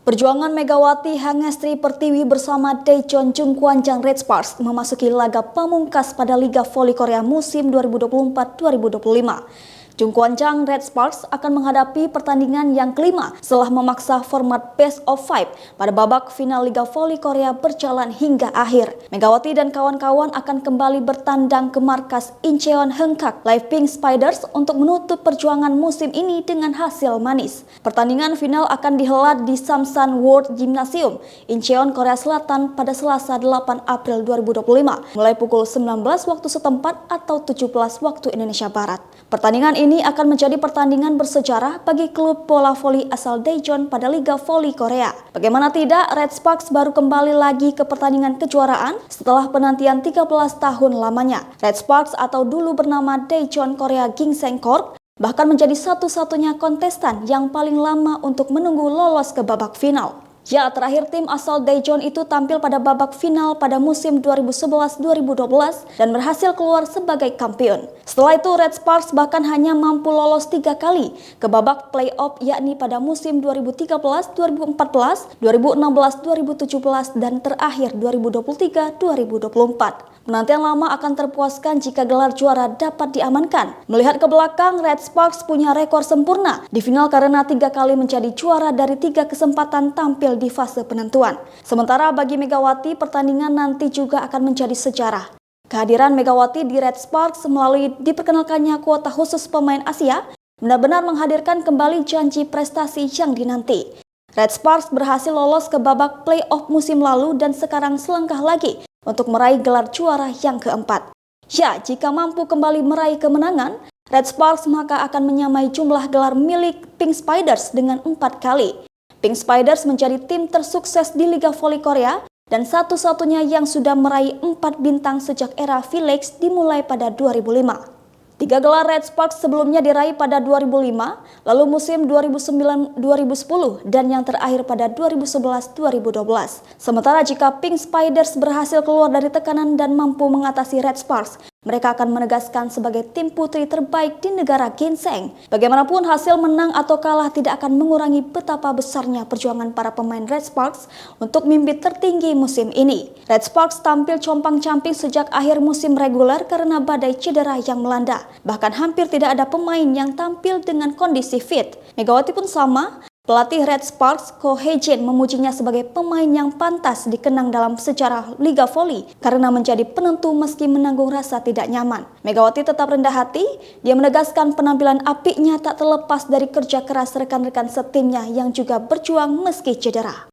Perjuangan Megawati Hangestri Pertiwi bersama Daejeon Jungkwanjang Red Sparks memasuki laga pamungkas pada Liga Voli Korea musim 2024-2025. Jungkwanjang Red Sparks akan menghadapi pertandingan yang kelima setelah memaksa format Best of Five pada babak final Liga Voli Korea berjalan hingga akhir. Megawati dan kawan-kawan akan kembali bertandang ke markas Incheon Heungkak Live Pink Spiders untuk menutup perjuangan musim ini dengan hasil manis. Pertandingan final akan dihelat di Samsan World Gymnasium, Incheon, Korea Selatan pada Selasa 8 April 2025 mulai pukul 19 waktu setempat atau 17 waktu Indonesia Barat. Pertandingan ini akan menjadi pertandingan bersejarah bagi klub bola voli asal Daejeon pada Liga Voli Korea. Bagaimana tidak, Red Sparks baru kembali lagi ke pertandingan kejuaraan setelah penantian 13 tahun lamanya. Red Sparks atau dulu bernama Daejeon Korea Ginseng Corp bahkan menjadi satu-satunya kontestan yang paling lama untuk menunggu lolos ke babak final. Ya, terakhir tim asal Daejeon itu tampil pada babak final pada musim 2011-2012 dan berhasil keluar sebagai kampion. Setelah itu, Red Sparks bahkan hanya mampu lolos 3 kali ke babak playoff, yakni pada musim 2013, 2014, 2016, 2017, dan terakhir 2023-2024. Penantian lama akan terpuaskan jika gelar juara dapat diamankan. Melihat ke belakang, Red Sparks punya rekor sempurna di final karena 3 kali menjadi juara dari 3 kesempatan tampil di fase penentuan. Sementara bagi Megawati, pertandingan nanti juga akan menjadi sejarah. Kehadiran Megawati di Red Sparks melalui diperkenalkannya kuota khusus pemain Asia benar-benar menghadirkan kembali janji prestasi yang dinanti. Red Sparks berhasil lolos ke babak playoff musim lalu dan sekarang selangkah lagi untuk meraih gelar juara yang keempat. Ya, jika mampu kembali meraih kemenangan, Red Sparks maka akan menyamai jumlah gelar milik Pink Spiders dengan 4 kali. Pink Spiders menjadi tim tersukses di Liga Voli Korea dan satu-satunya yang sudah meraih 4 bintang sejak era V-League dimulai pada 2005. 3 gelar Red Sparks sebelumnya diraih pada 2005, lalu musim 2009-2010, dan yang terakhir pada 2011-2012. Sementara jika Pink Spiders berhasil keluar dari tekanan dan mampu mengatasi Red Sparks, mereka akan menegaskan sebagai tim putri terbaik di negara ginseng. Bagaimanapun hasil menang atau kalah tidak akan mengurangi betapa besarnya perjuangan para pemain Red Sparks untuk mimpi tertinggi musim ini. Red Sparks tampil compang-camping sejak akhir musim reguler karena badai cedera yang melanda. Bahkan hampir tidak ada pemain yang tampil dengan kondisi fit. Megawati pun sama. Pelatih Red Sparks, Ko Hye-jin, memujinya sebagai pemain yang pantas dikenang dalam sejarah Liga Voli karena menjadi penentu meski menanggung rasa tidak nyaman. Megawati tetap rendah hati, dia menegaskan penampilan apiknya tak terlepas dari kerja keras rekan-rekan setimnya yang juga berjuang meski cedera.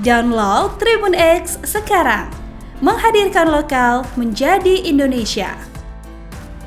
Download Tribun X sekarang, menghadirkan lokal menjadi Indonesia.